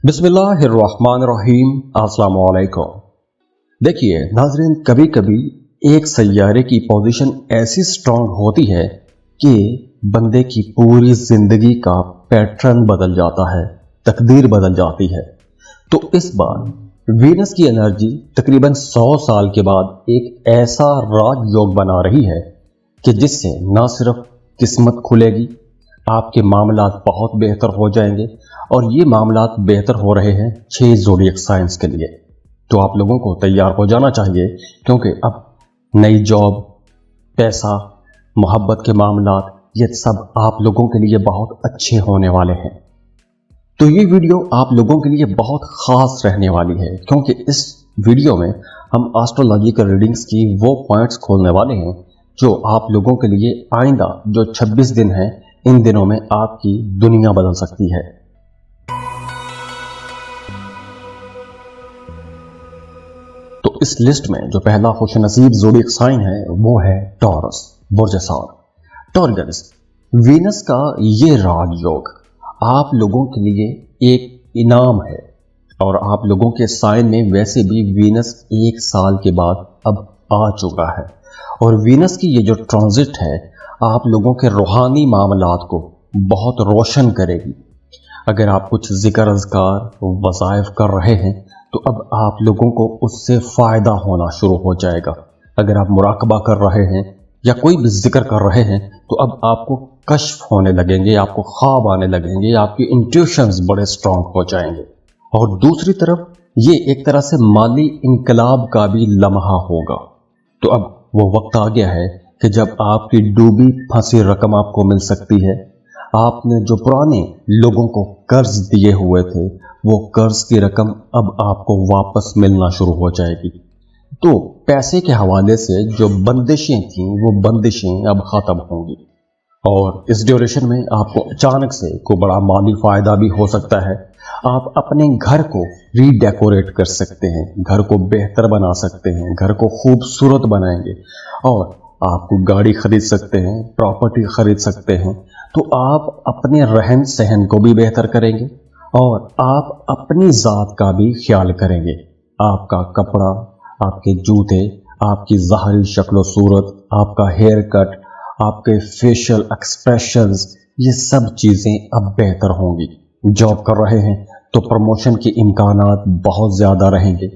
बिस्मिल्लाहिर्रहमानिर्रहीम। अस्सलाम वालेकुम। देखिए नाज़रीन, कभी कभी एक सैयारे की पोजीशन ऐसी स्ट्रांग होती है कि बंदे की पूरी जिंदगी का पैटर्न बदल जाता है, तकदीर बदल जाती है। तो इस बार वीनस की एनर्जी तकरीबन 100 साल के बाद एक ऐसा राजयोग बना रही है कि जिससे न सिर्फ किस्मत खुलेगी, आपके मामलात बहुत बेहतर हो जाएंगे। और ये मामलात बेहतर हो रहे हैं 6 ज़ोडिएक साइंस के लिए। तो आप लोगों को तैयार हो जाना चाहिए, क्योंकि अब नई जॉब, पैसा, मोहब्बत के मामलात, ये सब आप लोगों के लिए बहुत अच्छे होने वाले हैं। तो ये वीडियो आप लोगों के लिए बहुत ख़ास रहने वाली है, क्योंकि इस वीडियो में हम एस्ट्रोलॉजिकल रीडिंग्स की वो पॉइंट्स खोलने वाले हैं जो आप लोगों के लिए आइंदा जो 26 दिन हैं, इन दिनों में आपकी दुनिया बदल सकती है। तो इस लिस्ट में जो पहला खुशनसीब ज़ोडिएक साइन है वो है टॉरस, बुर्ज सौर। टॉरस, वीनस का ये राजयोग आप लोगों के लिए एक इनाम है। और आप लोगों के साइन में वैसे भी वीनस 1 साल के बाद अब आ चुका है। और वीनस की ये जो ट्रांजिट है आप लोगों के रूहानी मामलात को बहुत रोशन करेगी। अगर आप कुछ जिक्र अज़कार वज़ाइफ कर रहे हैं तो अब आप लोगों को उससे फ़ायदा होना शुरू हो जाएगा। अगर आप मुराकबा कर रहे हैं या कोई भी जिक्र कर रहे हैं तो अब आपको कश्फ होने लगेंगे, आपको ख्वाब आने लगेंगे, आपकी इंट्यूशंस बड़े स्ट्रांग हो जाएंगे। और दूसरी तरफ ये एक तरह से माली इनकलाब का भी लम्हा होगा। तो अब वो वक्त आ गया है कि जब आपकी डूबी फंसी रकम आपको मिल सकती है। आपने जो पुराने लोगों को कर्ज दिए हुए थे वो कर्ज की रकम अब आपको वापस मिलना शुरू हो जाएगी। तो पैसे के हवाले से जो बंदिशें थीं वो बंदिशें अब ख़त्म होंगी। और इस ड्यूरेशन में आपको अचानक से कोई बड़ा माली फ़ायदा भी हो सकता है। आप अपने घर को रीडेकोरेट कर सकते हैं, घर को बेहतर बना सकते हैं, घर को खूबसूरत बनाएंगे। और आपको गाड़ी खरीद सकते हैं, प्रॉपर्टी खरीद सकते हैं। तो आप अपने रहन सहन को भी बेहतर करेंगे और आप अपनी ज़ात का भी ख्याल करेंगे। आपका कपड़ा, आपके जूते, आपकी ज़ाहरी शक्ल सूरत, आपका हेयर कट, आपके फेशियल एक्सप्रेशंस, ये सब चीज़ें अब बेहतर होंगी। जॉब कर रहे हैं तो प्रमोशन के इम्कानात बहुत ज़्यादा रहेंगे।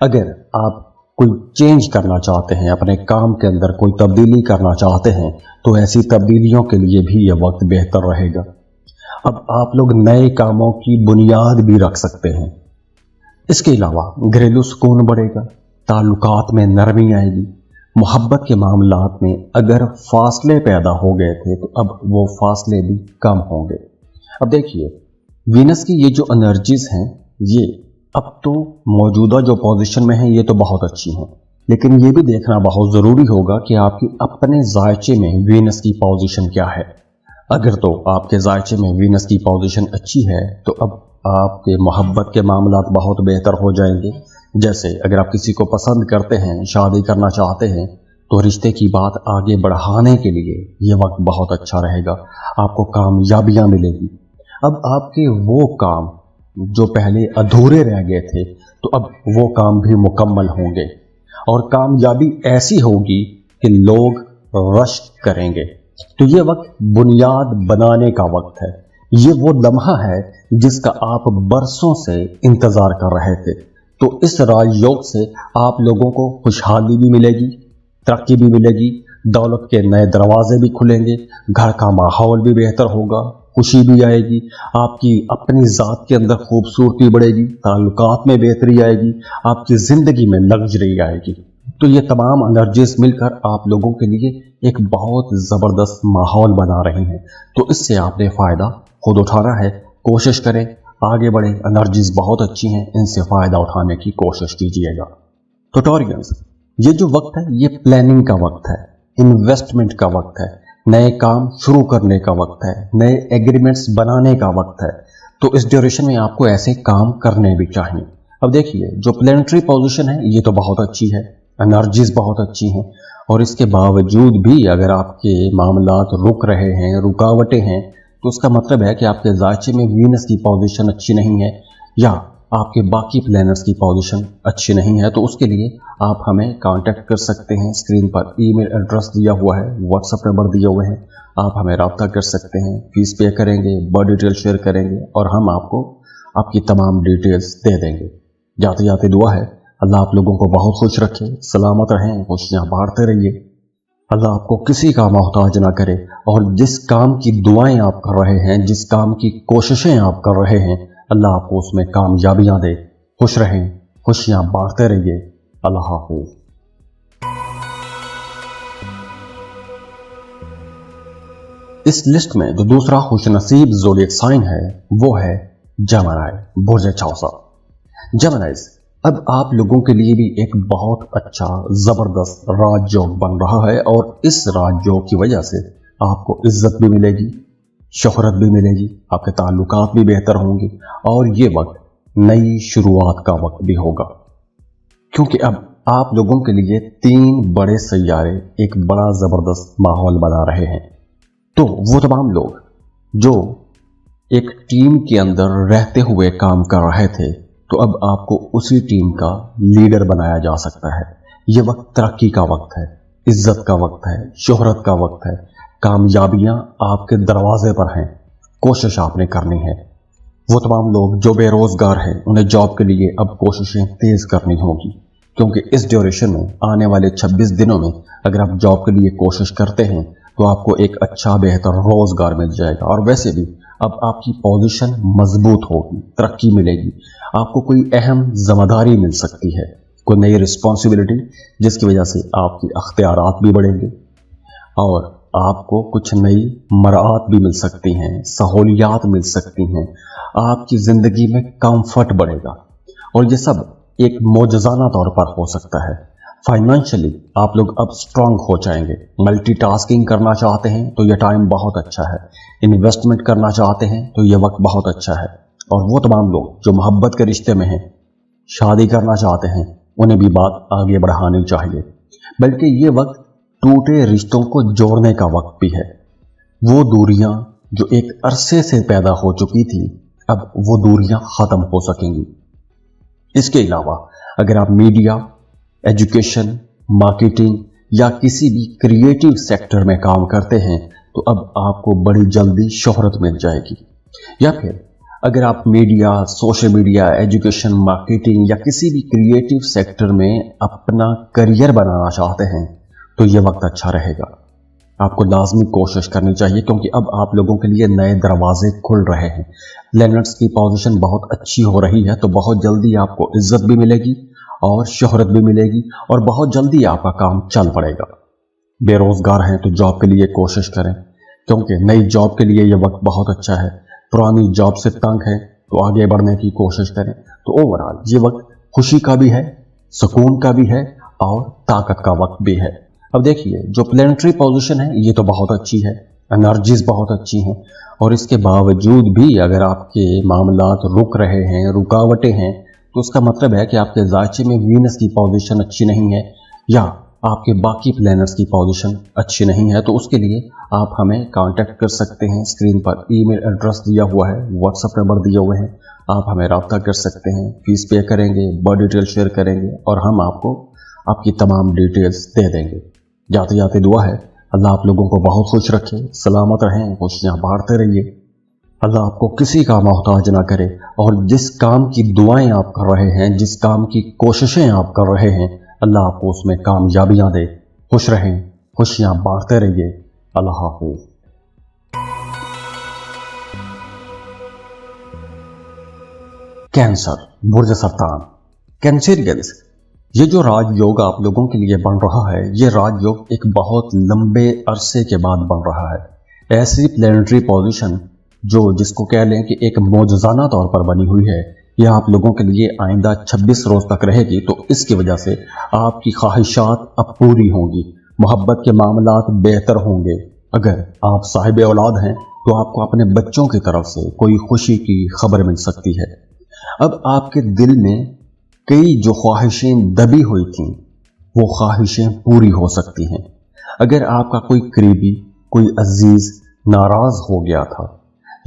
अगर आप कोई चेंज करना चाहते हैं, अपने काम के अंदर कोई तब्दीली करना चाहते हैं, तो ऐसी तब्दीलियों के लिए भी यह वक्त बेहतर रहेगा। अब आप लोग नए कामों की बुनियाद भी रख सकते हैं। इसके अलावा घरेलू सुकून बढ़ेगा, ताल्लुकात में नरमी आएगी। मोहब्बत के मामलात में अगर फासले पैदा हो गए थे तो अब वो फासले भी कम होंगे। अब देखिए, वीनस की ये जो एनर्जीज हैं ये अब तो मौजूदा जो पोजीशन में है ये तो बहुत अच्छी हैं, लेकिन ये भी देखना बहुत ज़रूरी होगा कि आपकी अपने जायचे में वीनस की पोजीशन क्या है। अगर तो आपके जायचे में वीनस की पोजीशन अच्छी है तो अब आपके मोहब्बत के मामलात बहुत बेहतर हो जाएंगे। जैसे अगर आप किसी को पसंद करते हैं, शादी करना चाहते हैं, तो रिश्ते की बात आगे बढ़ाने के लिए ये वक्त बहुत अच्छा रहेगा। आपको कामयाबियाँ मिलेगी। अब आपके वो काम जो पहले अधूरे रह गए थे तो अब वो काम भी मुकम्मल होंगे। और कामयाबी ऐसी होगी कि लोग रश करेंगे। तो ये वक्त बुनियाद बनाने का वक्त है। ये वो लम्हा है जिसका आप बरसों से इंतज़ार कर रहे थे। तो इस राजयोग से आप लोगों को खुशहाली भी मिलेगी, तरक्की भी मिलेगी, दौलत के नए दरवाजे भी खुलेंगे, घर का माहौल भी बेहतर होगा, खुशी भी आएगी, आपकी अपनी ज़ात के अंदर खूबसूरती बढ़ेगी, ताल्लुकात में बेहतरी आएगी, आपकी ज़िंदगी में लग्जरी आएगी। तो ये तमाम एनर्जीज मिलकर आप लोगों के लिए एक बहुत ज़बरदस्त माहौल बना रही हैं। तो इससे आपने फ़ायदा खुद उठाना है। कोशिश करें, आगे बढ़ें। एनर्जीज बहुत अच्छी हैं, इनसे फ़ायदा उठाने की कोशिश कीजिएगा। तो टॉरियंस, ये जो वक्त है ये प्लानिंग का वक्त है, इन्वेस्टमेंट का वक्त है, नए काम शुरू करने का वक्त है, नए एग्रीमेंट्स बनाने का वक्त है। तो इस ड्यूरेशन में आपको ऐसे काम करने भी चाहिए। अब देखिए, जो प्लैनेटरी पोजीशन है ये तो बहुत अच्छी है, एनर्जीज बहुत अच्छी हैं। और इसके बावजूद भी अगर आपके मामलात रुक रहे हैं, रुकावटें हैं, तो उसका मतलब है कि आपके जायचे में वीनस की पोजीशन अच्छी नहीं है, या आपके बाकी प्लानर्स की पोजीशन अच्छी नहीं है तो उसके लिए आप हमें कांटेक्ट कर सकते हैं। स्क्रीन पर ईमेल एड्रेस दिया हुआ है, व्हाट्सएप नंबर दिए हुए हैं, आप हमें रब्ता कर सकते हैं। फीस पे करेंगे, बर्थ डिटेल शेयर करेंगे और हम आपको आपकी तमाम डिटेल्स दे देंगे। जाते जाते दुआ है अल्लाह आप लोगों को बहुत खुश रखे, सलामत रहें, खुशियाँ बांटते रहिए। अल्लाह आपको किसी का मोहताज ना करे और जिस काम की दुआएं आप कर रहे हैं, जिस काम की कोशिशें आप कर रहे हैं, अल्लाह आपको उसमें कामयाबियां दे। खुश रहें, खुशियां बांटते रहिए। अल्लाह हाफिज। इस लिस्ट में जो दूसरा खुशनसीब ज़ोडिएक साइन है वो है जेमिनी, बुर्ज चौसा। जेमिनीज, अब आप लोगों के लिए भी एक बहुत अच्छा जबरदस्त राजयोग बन रहा है और इस राजयोग की वजह से आपको इज्जत भी मिलेगी, शोहरत भी मिलेगी, आपके ताल्लुकात भी बेहतर होंगे और ये वक्त नई शुरुआत का वक्त भी होगा, क्योंकि अब आप लोगों के लिए 3 बड़े सैयारे एक बड़ा जबरदस्त माहौल बना रहे हैं। तो वो तमाम लोग जो एक टीम के अंदर रहते हुए काम कर रहे थे, तो अब आपको उसी टीम का लीडर बनाया जा सकता है। ये वक्त तरक्की का वक्त है, इज्जत का वक्त है, शोहरत का वक्त है, कामयाबियां आपके दरवाजे पर हैं, कोशिश आपने करनी है। वो तमाम लोग जो बेरोजगार हैं उन्हें जॉब के लिए अब कोशिशें तेज करनी होगी, क्योंकि इस ड्यूरेशन में आने वाले 26 दिनों में अगर आप जॉब के लिए कोशिश करते हैं तो आपको एक अच्छा बेहतर रोजगार मिल जाएगा और वैसे भी अब आपकी पोजीशन मजबूत होगी, तरक्की मिलेगी, आपको कोई अहम जिम्मेदारी मिल सकती है, कोई नई रिस्पॉन्सिबिलिटी, जिसकी वजह से आपकी अख्तियारात भी बढ़ेंगे और आपको कुछ नई मराहत भी मिल सकती हैं, सहूलियात मिल सकती हैं, आपकी ज़िंदगी में कंफर्ट बढ़ेगा और ये सब एक मौजज़ाना तौर पर हो सकता है। फाइनेंशियली आप लोग अब स्ट्रांग हो जाएंगे। मल्टीटास्किंग करना चाहते हैं तो यह टाइम बहुत अच्छा है, इन्वेस्टमेंट करना चाहते हैं तो यह वक्त बहुत अच्छा है और वो तमाम लोग जो मोहब्बत के रिश्ते में हैं, शादी करना चाहते हैं, उन्हें भी बात आगे बढ़ानी चाहिए, बल्कि ये वक्त टूटे रिश्तों को जोड़ने का वक्त भी है। वो दूरियां जो एक अरसे से पैदा हो चुकी थी, अब वो दूरियां खत्म हो सकेंगी। इसके अलावा अगर आप मीडिया, एजुकेशन, मार्केटिंग या किसी भी क्रिएटिव सेक्टर में काम करते हैं तो अब आपको बड़ी जल्दी शोहरत मिल जाएगी। या फिर अगर आप media, social media, education, marketing या किसी भी क्रिएटिव सेक्टर में अपना करियर बनाना चाहते हैं तो ये वक्त अच्छा रहेगा। आपको लाजमी कोशिश करनी चाहिए, क्योंकि अब आप लोगों के लिए नए दरवाजे खुल रहे हैं। प्लैनेट्स की पोजीशन बहुत अच्छी हो रही है, तो बहुत जल्दी आपको इज्जत भी मिलेगी और शोहरत भी मिलेगी और बहुत जल्दी आपका काम चल पड़ेगा। बेरोजगार हैं तो जॉब के लिए कोशिश करें, क्योंकि नई जॉब के लिए यह वक्त बहुत अच्छा है। पुरानी जॉब से तंग है तो आगे बढ़ने की कोशिश करें। तो ओवरऑल ये वक्त खुशी का भी है, सुकून का भी है और ताकत का वक्त भी है। अब देखिए, जो प्लैनेटरी पोजीशन है ये तो बहुत अच्छी है, एनर्जीज बहुत अच्छी हैं और इसके बावजूद भी अगर आपके मामलात रुक रहे हैं, रुकावटें हैं, तो उसका मतलब है कि आपके जायचे में वीनस की पोजीशन अच्छी नहीं है या आपके बाकी प्लैनेट्स की पोजीशन अच्छी नहीं है। तो उसके लिए आप हमें कांटेक्ट कर सकते हैं। स्क्रीन पर ईमेल एड्रेस दिया हुआ है, व्हाट्सएप नंबर दिए हुए हैं, आप हमें रब्ता कर सकते हैं। फीस पे करेंगे, बर्थ डिटेल शेयर करेंगे और हम आपको आपकी तमाम डिटेल्स दे देंगे। जाते जाते दुआ है अल्लाह आप लोगों को बहुत खुश रखे, सलामत रहें, खुशियाँ बांटते रहिए। अल्लाह आपको किसी का मोहताज ना करे और जिस काम की दुआएं आप कर रहे हैं, जिस काम की कोशिशें आप कर रहे हैं, अल्लाह आपको उसमें कामयाबियां दे। खुश रहें, खुशियाँ बांटते रहिए। अल्लाह हाफिज। कैंसर, बुर्ज सरतान। कैंसरियंस, ये जो राजयोग आप लोगों के लिए बन रहा है, ये राजयोग एक बहुत लंबे अरसे के बाद बन रहा है। ऐसी प्लैनेटरी पोजीशन जो जिसको कह लें कि एक मौजज़ाना तौर पर बनी हुई है, यह आप लोगों के लिए आइंदा 26 रोज तक रहेगी। तो इसकी वजह से आपकी ख्वाहिशात अब पूरी होंगी, मोहब्बत के मामलात बेहतर होंगे। अगर आप साहिब औलाद हैं तो आपको अपने बच्चों की तरफ से कोई खुशी की खबर मिल सकती है। अब आपके दिल में कई जो ख्वाहिशें दबी हुई थीं, वो ख्वाहिशें पूरी हो सकती हैं। अगर आपका कोई करीबी, कोई अजीज नाराज हो गया था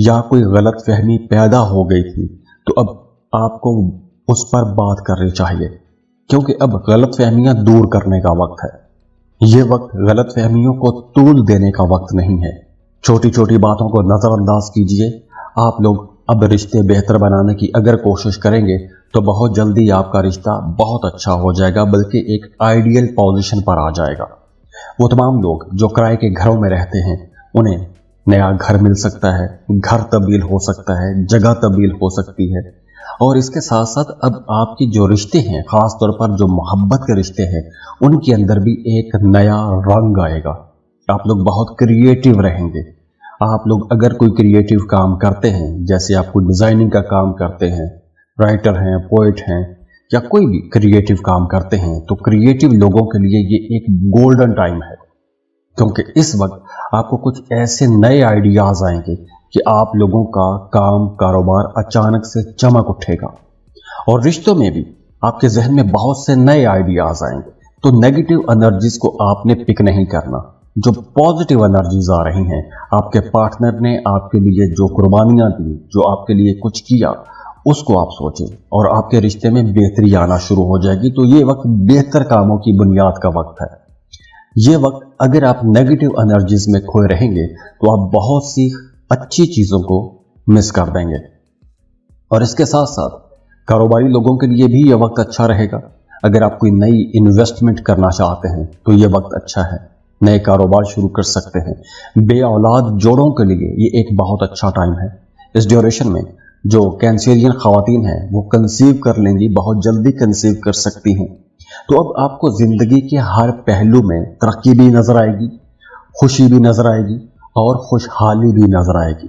या कोई गलत फहमी पैदा हो गई थी, तो अब आपको उस पर बात करनी चाहिए, क्योंकि अब गलतफहमियां दूर करने का वक्त है। ये वक्त गलतफहमियों को तूल देने का वक्त नहीं है। छोटी छोटी बातों को नजरअंदाज कीजिए। आप लोग अब रिश्ते बेहतर बनाने की अगर कोशिश करेंगे तो बहुत जल्दी आपका रिश्ता बहुत अच्छा हो जाएगा, बल्कि एक आइडियल पोजीशन पर आ जाएगा। वो तमाम लोग जो किराए के घरों में रहते हैं, उन्हें नया घर मिल सकता है, घर तब्दील हो सकता है, जगह तब्दील हो सकती है। और इसके साथ साथ अब आपकी जो रिश्ते हैं, खास तौर पर जो मोहब्बत के रिश्ते हैं, उनके अंदर भी एक नया रंग आएगा। आप लोग बहुत क्रिएटिव रहेंगे। आप लोग अगर कोई क्रिएटिव काम करते हैं, जैसे आप कोई डिजाइनिंग का काम करते हैं, राइटर हैं, पोएट हैं, या कोई भी क्रिएटिव काम करते हैं, तो क्रिएटिव लोगों के लिए ये एक गोल्डन टाइम है, क्योंकि इस वक्त आपको कुछ ऐसे नए आइडियाज आएंगे कि आप लोगों का काम कारोबार अचानक से चमक उठेगा। और रिश्तों में भी आपके जहन में बहुत से नए आइडियाज आएंगे। तो नेगेटिव एनर्जीज को आपने पिक नहीं करना। जो पॉजिटिव एनर्जीज आ रही हैं, आपके पार्टनर ने आपके लिए जो कुर्बानियां दी, जो आपके लिए कुछ किया, उसको आप सोचें और आपके रिश्ते में बेहतरी आना शुरू हो जाएगी। तो ये वक्त बेहतर कामों की बुनियाद का वक्त है। ये वक्त अगर आप नेगेटिव एनर्जीज में खोए रहेंगे तो आप बहुत सी अच्छी चीजों को मिस कर देंगे। और इसके साथ साथ कारोबारी लोगों के लिए भी यह वक्त अच्छा रहेगा। अगर आप कोई नई इन्वेस्टमेंट करना चाहते हैं तो यह वक्त अच्छा है, नए कारोबार शुरू कर सकते हैं। बे औलाद जोड़ों के लिए ये एक बहुत अच्छा टाइम है। इस ड्यूरेशन में जो कैंसरियन खवातीन हैं वो कंसीव कर लेंगी, बहुत जल्दी कंसीव कर सकती हैं। तो अब आपको जिंदगी के हर पहलू में तरक्की भी नजर आएगी, खुशी भी नजर आएगी और खुशहाली भी नजर आएगी।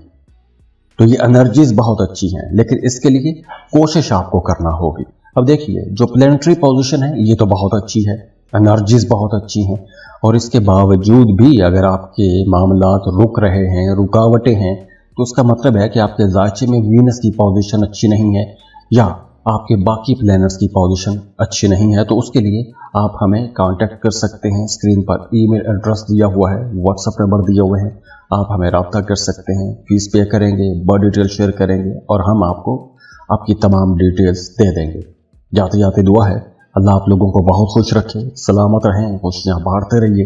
तो ये एनर्जीज बहुत अच्छी हैं, लेकिन इसके लिए कोशिश आपको करना होगी। अब देखिए, जो प्लैनेटरी पोजीशन है ये तो बहुत अच्छी है, एनर्जीज बहुत अच्छी हैं, और इसके बावजूद भी अगर आपके मामलात रुक रहे हैं, रुकावटें हैं, तो उसका मतलब है कि आपके जायचे में वीनस की पोजीशन अच्छी नहीं है, या आपके बाकी प्लैनेट्स की पोजीशन अच्छी नहीं है। तो उसके लिए आप हमें कांटेक्ट कर सकते हैं। स्क्रीन पर ईमेल एड्रेस दिया हुआ है, व्हाट्सएप नंबर दिए हुए हैं, आप हमें रब्ता कर सकते हैं। फीस पे करेंगे, बर्थ डिटेल शेयर करेंगे और हम आपको आपकी तमाम डिटेल्स दे देंगे। जाते जाते दुआ है, अल्लाह आप लोगों को बहुत खुश रखे, सलामत रहें, खुशियाँ बांटते रहिए।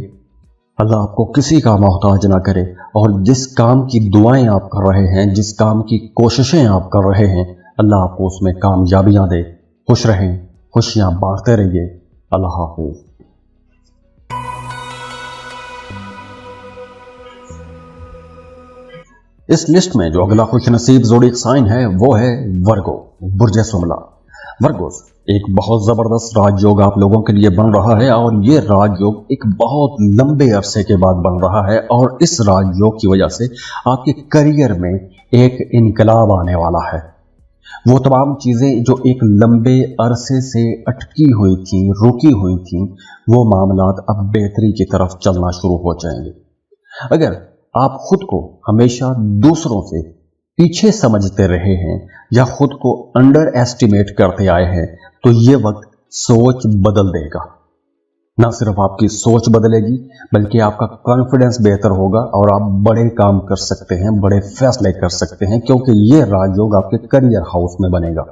अल्लाह आपको किसी का मोहताज ना करे, और जिस काम की दुआएं आप कर रहे हैं, जिस काम की कोशिशें आप कर रहे हैं, अल्लाह आपको उसमें कामयाबियां दे। खुश रहें, खुशियां बांटते रहिए। अल्लाह हाफिज। इस लिस्ट में जो अगला खुश नसीब ज़ोडिएक साइन है वो है वर्गो, बुर्ज सुमला। वर्गोस एक बहुत जबरदस्त राजयोग आप लोगों के लिए बन रहा है, और ये राजयोग एक बहुत लंबे अरसे के बाद बन रहा है, और इस राजयोग की वजह से आपके करियर में एक इनकलाब आने वाला है। वो तमाम चीजें जो एक लंबे अरसे से अटकी हुई थी, रुकी हुई थी, वो मामलात अब बेहतरी की तरफ चलना शुरू हो जाएंगे। अगर आप खुद को हमेशा दूसरों से पीछे समझते रहे हैं या खुद को अंडर एस्टिमेट करते आए हैं, तो ये वक्त सोच बदल देगा। ना सिर्फ आपकी सोच बदलेगी, बल्कि आपका कॉन्फिडेंस बेहतर होगा और आप बड़े काम कर सकते हैं, बड़े फैसले कर सकते हैं, क्योंकि ये राजयोग आपके करियर हाउस में बनेगा।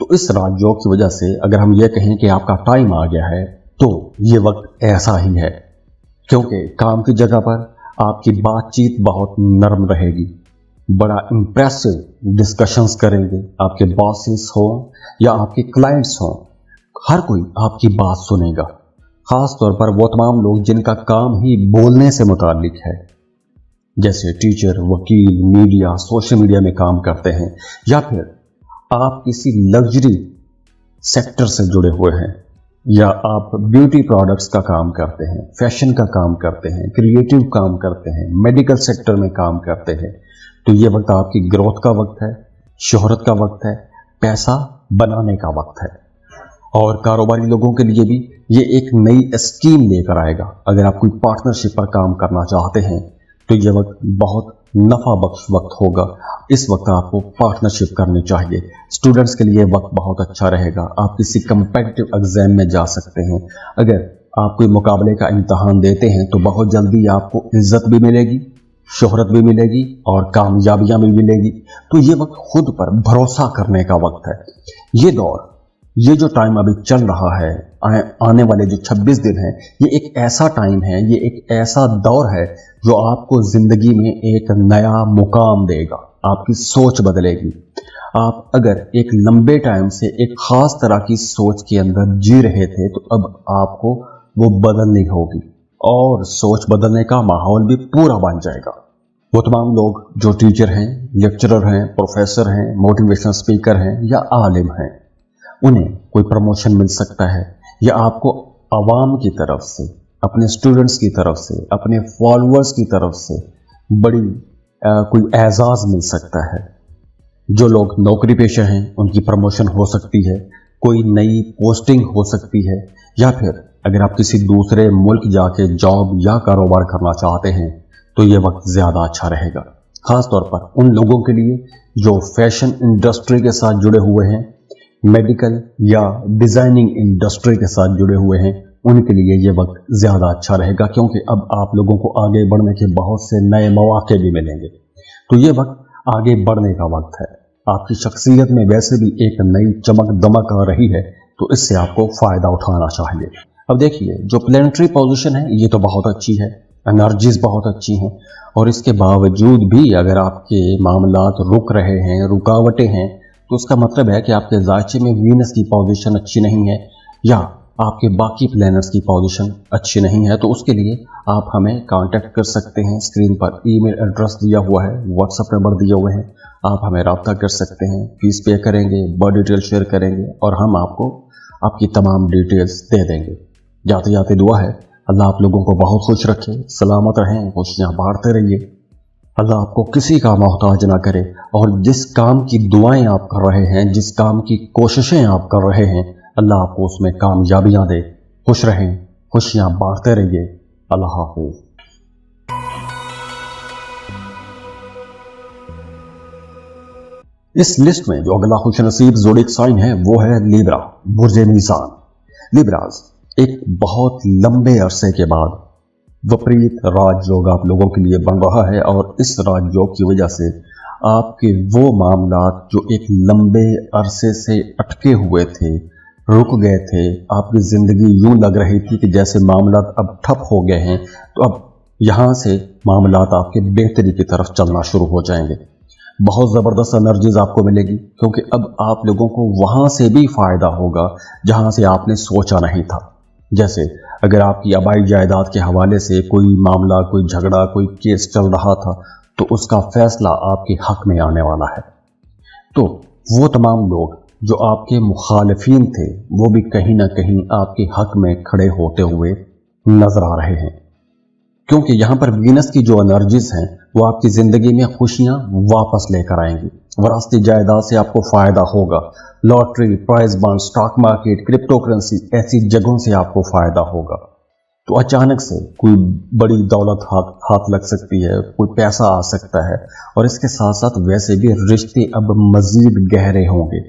तो इस राजयोग की वजह से अगर हम ये कहें कि आपका टाइम आ गया है, तो ये वक्त ऐसा ही है, क्योंकि काम की जगह पर आपकी बातचीत बहुत नरम रहेगी, बड़ा इंप्रेसिव डिस्कशंस करेंगे। आपके बॉसेस हो या आपके क्लाइंट्स हो, हर कोई आपकी बात सुनेगा। खास तौर पर वो तमाम लोग जिनका काम ही बोलने से मुताल्लिक है, जैसे टीचर, वकील, मीडिया, सोशल मीडिया में काम करते हैं, या फिर आप किसी लग्जरी सेक्टर से जुड़े हुए हैं, या आप ब्यूटी प्रोडक्ट्स का काम करते हैं, फैशन का काम करते हैं, क्रिएटिव काम करते हैं, मेडिकल सेक्टर में काम करते हैं। तो ये वक्त आपकी ग्रोथ का वक्त है, शोहरत का वक्त है, पैसा बनाने का वक्त है। और कारोबारी लोगों के लिए भी ये एक नई स्कीम लेकर आएगा। अगर आप कोई पार्टनरशिप पर काम करना चाहते हैं तो ये वक्त बहुत नफा बख्श वक्त होगा। इस वक्त आपको पार्टनरशिप करनी चाहिए। स्टूडेंट्स के लिए वक्त बहुत अच्छा रहेगा। आप किसी कंपेटिटिव एग्जाम में जा सकते हैं। अगर आप कोई मुकाबले का इम्तहान देते हैं तो बहुत जल्दी आपको इज्जत भी मिलेगी, शोहरत भी मिलेगी और कामयाबियां भी मिलेगी। तो ये वक्त खुद पर भरोसा करने का वक्त है। ये दौर, ये जो टाइम अभी चल रहा है, आने वाले जो 26 दिन हैं, ये एक ऐसा टाइम है, ये एक ऐसा दौर है जो आपको जिंदगी में एक नया मुकाम देगा। आपकी सोच बदलेगी। आप अगर एक लंबे टाइम से एक खास तरह की सोच के अंदर जी रहे थे, तो अब आपको वो बदलनी होगी और सोच बदलने का माहौल भी पूरा बन जाएगा। वो तमाम लोग जो टीचर हैं, लेक्चरर हैं, प्रोफेसर हैं, मोटिवेशनल स्पीकर हैं या आलिम हैं, उन्हें कोई प्रमोशन मिल सकता है, या आपको आवाम की तरफ से, अपने स्टूडेंट्स की तरफ से, अपने फॉलोअर्स की तरफ से बड़ी कोई एजाज़ मिल सकता है। जो लोग नौकरी पेशा हैं उनकी प्रमोशन हो सकती है, कोई नई पोस्टिंग हो सकती है, या फिर अगर आप किसी दूसरे मुल्क जाके जॉब या कारोबार करना चाहते हैं तो ये वक्त ज़्यादा अच्छा रहेगा। ख़ास तौर पर उन लोगों के लिए जो फैशन इंडस्ट्री के साथ जुड़े हुए हैं, मेडिकल या डिज़ाइनिंग इंडस्ट्री के साथ जुड़े हुए हैं, उनके लिए ये वक्त ज़्यादा अच्छा रहेगा, क्योंकि अब आप लोगों को आगे बढ़ने के बहुत से नए मौके भी मिलेंगे। तो ये वक्त आगे बढ़ने का वक्त है। आपकी शख्सियत में वैसे भी एक नई चमक दमक आ रही है, तो इससे आपको फ़ायदा उठाना चाहिए। अब देखिए, जो प्लैनेटरी पोजीशन है ये तो बहुत अच्छी है, एनर्जीज बहुत अच्छी हैं, और इसके बावजूद भी अगर आपके मामलात रुक रहे हैं, रुकावटें हैं, तो उसका मतलब है कि आपके जायचे में वीनस की पोजीशन अच्छी नहीं है, या आपके बाकी प्लैनेट्स की पोजीशन अच्छी नहीं है। तो उसके लिए आप हमें कांटेक्ट कर सकते हैं। स्क्रीन पर ईमेल एड्रेस दिया हुआ है, व्हाट्सएप नंबर दिए हुए हैं, आप हमें रब्ता कर सकते हैं। फीस पे करेंगे, बर्थ डिटेल शेयर करेंगे और हम आपको आपकी तमाम डिटेल्स दे देंगे। जाते जाते दुआ है, अल्लाह आप लोगों को बहुत खुश रखे, सलामत रहें, खुशियाँ बांटते रहिए। अल्लाह आपको किसी का मोहताज ना करे, और जिस काम की दुआएं आप कर रहे हैं, जिस काम की कोशिशें आप कर रहे हैं, अल्लाह आपको उसमें कामयाबियां दे। खुश रहें, खुशियां बांटते रहिए। अल्लाह हाफिज। इस लिस्ट में जो अगला खुशनसीब ज़ोडिक साइन है वो है लिब्रा, बुर्ज मीज़ान। लिब्राज एक बहुत लंबे अरसे के बाद विपरीत राजयोग आप लोगों के लिए बन रहा है, और इस राजयोग की वजह से आपके वो मामलात जो एक लंबे अरसे से अटके हुए थे, रुक गए थे, आपकी ज़िंदगी यूं लग रही थी कि जैसे मामलात अब ठप हो गए हैं, तो अब यहाँ से मामलात आपके बेहतरी की तरफ चलना शुरू हो जाएंगे। बहुत ज़बरदस्त एनर्जीज आपको मिलेगी, क्योंकि अब आप लोगों को वहाँ से भी फ़ायदा होगा जहाँ से आपने सोचा नहीं था। जैसे अगर आपकी आबाई जायदाद के हवाले से कोई मामला, कोई झगड़ा, कोई केस चल रहा था, तो उसका फैसला आपके हक में आने वाला है। तो वो तमाम लोग जो आपके मुखालिफिन थे, वो भी कहीं ना कहीं आपके हक में खड़े होते हुए नजर आ रहे हैं, क्योंकि यहाँ पर वीनस की जो एनर्जीज हैं वो आपकी ज़िंदगी में खुशियाँ वापस लेकर आएंगी। वरासती जायदाद से आपको फ़ायदा होगा। Lottery, prize bond, stock market, cryptocurrency, ऐसी जगहों से आपको फ़ायदा होगा। तो अचानक से कोई बड़ी दौलत हाथ लग सकती है, कोई पैसा आ सकता है, और इसके साथ साथ वैसे भी रिश्ते अब मज़ीद गहरे होंगे।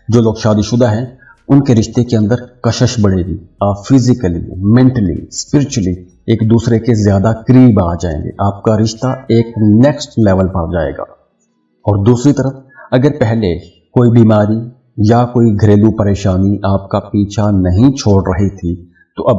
जो लोग शादीशुदा हैं उनके रिश्ते के अंदर कशिश बढ़ेगी। आप फिजिकली, मेंटली, स्पिरिचुअली एक दूसरे के ज़्यादा करीब आ जाएंगे। आपका रिश्ता एक नेक्स्ट लेवल पर जाएगा। और दूसरी तरफ अगर पहले कोई बीमारी या कोई घरेलू परेशानी आपका पीछा नहीं छोड़ रही थी, तो अब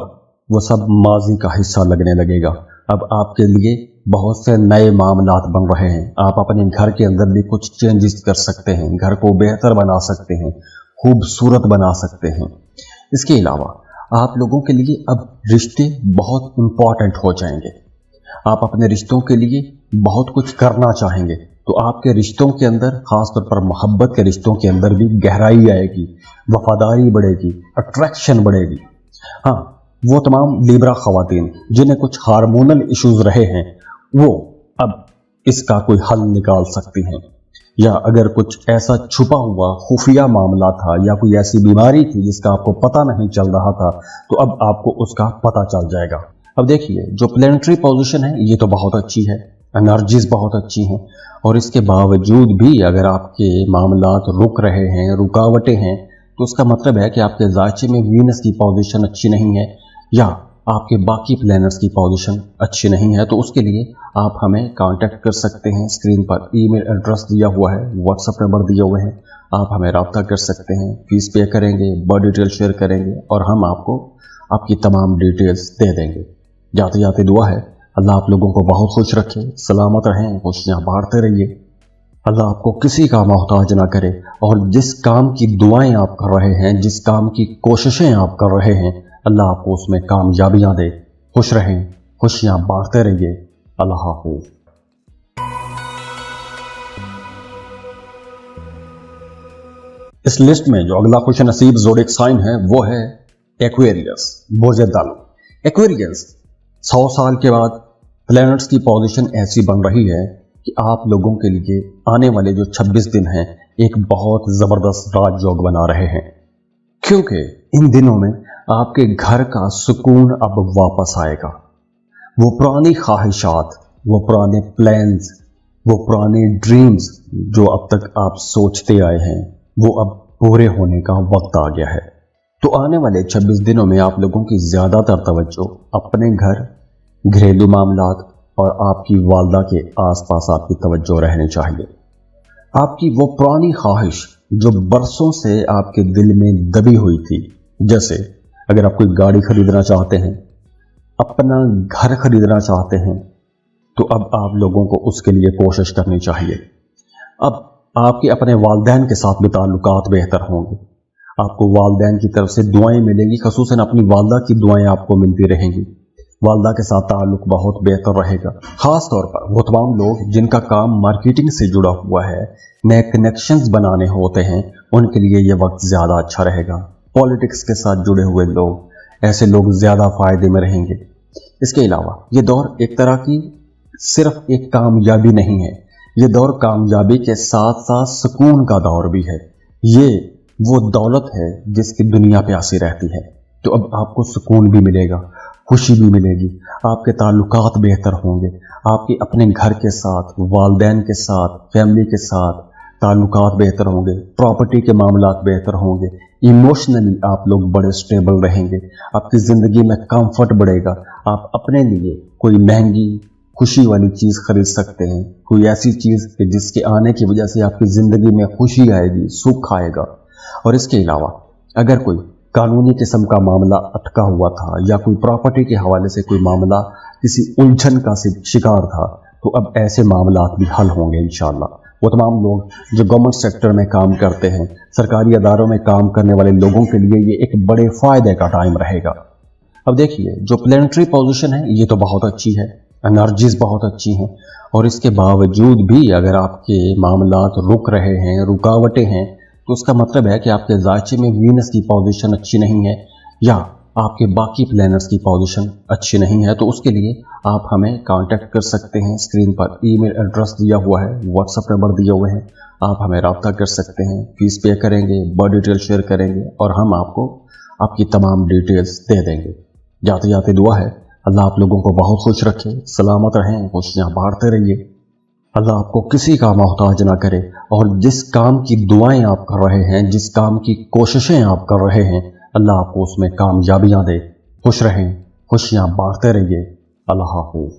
वो सब माजी का हिस्सा लगने लगेगा। अब आपके लिए बहुत से नए मामलात बन रहे हैं। आप अपने घर के अंदर भी कुछ चेंजेस कर सकते हैं, घर को बेहतर बना सकते हैं, खूबसूरत बना सकते हैं। इसके अलावा आप लोगों के लिए अब रिश्ते बहुत इंपॉर्टेंट हो जाएंगे। आप अपने रिश्तों के लिए बहुत कुछ करना चाहेंगे, तो आपके रिश्तों के अंदर, खासतौर पर मोहब्बत के रिश्तों के अंदर भी गहराई आएगी, वफादारी बढ़ेगी, अट्रैक्शन बढ़ेगी। हाँ, वो तमाम लिब्रा खवातीन जिन्हें कुछ हार्मोनल इश्यूज रहे हैं, वो अब इसका कोई हल निकाल सकती हैं। या अगर कुछ ऐसा छुपा हुआ खुफिया मामला था, या कोई ऐसी बीमारी थी जिसका आपको पता नहीं चल रहा था, तो अब आपको उसका पता चल जाएगा। अब देखिए, जो प्लैनेटरी पोजीशन है ये तो बहुत अच्छी है, एनर्जीज बहुत अच्छी हैं, और इसके बावजूद भी अगर आपके मामलात रुक रहे हैं, रुकावटें हैं, तो उसका मतलब है कि आपके जायचे में वीनस की पोजीशन अच्छी नहीं है, या आपके बाकी प्लानर्स की पोजीशन अच्छी नहीं है तो उसके लिए आप हमें कांटेक्ट कर सकते हैं। स्क्रीन पर ईमेल एड्रेस दिया हुआ है, व्हाट्सएप नंबर दिए हुए हैं, आप हमें रब्ता कर सकते हैं। फीस पे करेंगे, बर्थ डिटेल शेयर करेंगे और हम आपको आपकी तमाम डिटेल्स दे देंगे। जाते जाते दुआ है अल्लाह आप लोगों को बहुत खुश रखे, सलामत रहें, खुशियाँ बांटते रहिए। अल्लाह आपको किसी का मोहताज ना करे और जिस काम की दुआएं आप कर रहे हैं, जिस काम की कोशिशें आप कर रहे हैं, अल्लाह आपको उसमें कामयाबियां दे। खुश रहें, खुशियां बांटते रहिए। अल्लाह हाफिज। इस लिस्ट में जो अगला खुश नसीब ज़ोडिक साइन है वो है एक्वेरियस, बोझे दालू। एक्वेरियस 100 साल के बाद प्लैनेट्स की पोजीशन ऐसी बन रही है कि आप लोगों के लिए आने वाले जो 26 दिन हैं एक बहुत जबरदस्त राजयोग बना रहे हैं, क्योंकि इन दिनों में आपके घर का सुकून अब वापस आएगा। वो पुरानी ख्वाहिशात, वो पुराने प्लान्स, वो पुराने ड्रीम्स जो अब तक आप सोचते आए हैं वो अब पूरे होने का वक्त आ गया है। तो आने वाले 26 दिनों में आप लोगों की ज्यादातर तवज्जो अपने घर, घरेलू मामलात और आपकी वालदा के आसपास आपकी तवज्जो रहनी चाहिए। आपकी वो पुरानी ख्वाहिश जो बरसों से आपके दिल में दबी हुई थी, जैसे अगर आप कोई गाड़ी खरीदना चाहते हैं, अपना घर खरीदना चाहते हैं, तो अब आप लोगों को उसके लिए कोशिश करनी चाहिए। अब आपके अपने वालदैन के साथ भी ताल्लुकात बेहतर होंगे, आपको वालदैन की तरफ से दुआएं मिलेंगी, खसूसन अपनी वालदा की दुआएं आपको मिलती रहेंगी। वालदा के साथ ताल्लुक बहुत बेहतर रहेगा। खास तौर पर वो तमाम लोग जिनका काम मार्केटिंग से जुड़ा हुआ है, नए कनेक्शंस बनाने होते हैं, उनके लिए ये वक्त ज़्यादा अच्छा रहेगा। पॉलिटिक्स के साथ जुड़े हुए लोग, ऐसे लोग ज़्यादा फायदे में रहेंगे। इसके अलावा ये दौर एक तरह की सिर्फ एक कामयाबी नहीं है, ये दौर कामयाबी के साथ साथ सुकून का दौर भी है। ये वो दौलत है जिसकी दुनिया प्यासी रहती है। तो अब आपको सुकून भी मिलेगा, खुशी भी मिलेगी, आपके ताल्लुकात बेहतर होंगे, आपके अपने घर के साथ, वालदैन के साथ, फैमिली के साथ ताल्लुकात बेहतर होंगे, प्रॉपर्टी के मामलात बेहतर होंगे, इमोशनली आप लोग बड़े स्टेबल रहेंगे, आपकी ज़िंदगी में कंफर्ट बढ़ेगा। आप अपने लिए कोई महंगी खुशी वाली चीज़ खरीद सकते हैं, कोई ऐसी चीज़ कि जिसके आने की वजह से आपकी ज़िंदगी में खुशी आएगी, सुख आएगा। और इसके अलावा अगर कोई कानूनी किस्म का मामला अटका हुआ था या कोई प्रॉपर्टी के हवाले से कोई मामला किसी उलझन का शिकार था, तो अब ऐसे मामलात भी हल होंगे इंशाअल्लाह। वो तमाम लोग जो गवर्नमेंट सेक्टर में काम करते हैं, सरकारी अदारों में काम करने वाले लोगों के लिए ये एक बड़े फायदे का टाइम रहेगा। अब देखिए, जो प्लैनेटरी पोजीशन है ये तो बहुत अच्छी है, एनर्जीज बहुत अच्छी हैं, और इसके बावजूद भी अगर आपके मामलात रुक रहे हैं, रुकावटें हैं, तो उसका मतलब है कि आपके जायचे में वीनस की पोजीशन अच्छी नहीं है या आपके बाकी प्लैनेट्स की पोजीशन अच्छी नहीं है। तो उसके लिए आप हमें कांटेक्ट कर सकते हैं। स्क्रीन पर ईमेल एड्रेस दिया हुआ है, व्हाट्सएप नंबर दिए हुए हैं, आप हमें रब्ता कर सकते हैं। फीस पे करेंगे, बर्थ डिटेल शेयर करेंगे और हम आपको आपकी तमाम डिटेल्स दे देंगे। जाते जाते दुआ है अल्लाह आप लोगों को बहुत खुश रखे, सलामत रहें, खुशियाँ बांटते रहिए। अल्लाह आपको किसी का मोहताज ना करे और जिस काम की दुआएं आप कर रहे हैं, जिस काम की कोशिशें आप कर रहे हैं, अल्लाह आपको उसमें कामयाबियां दे। खुश रहें, खुशियां बांटते रहिए। अल्लाह हाफिज।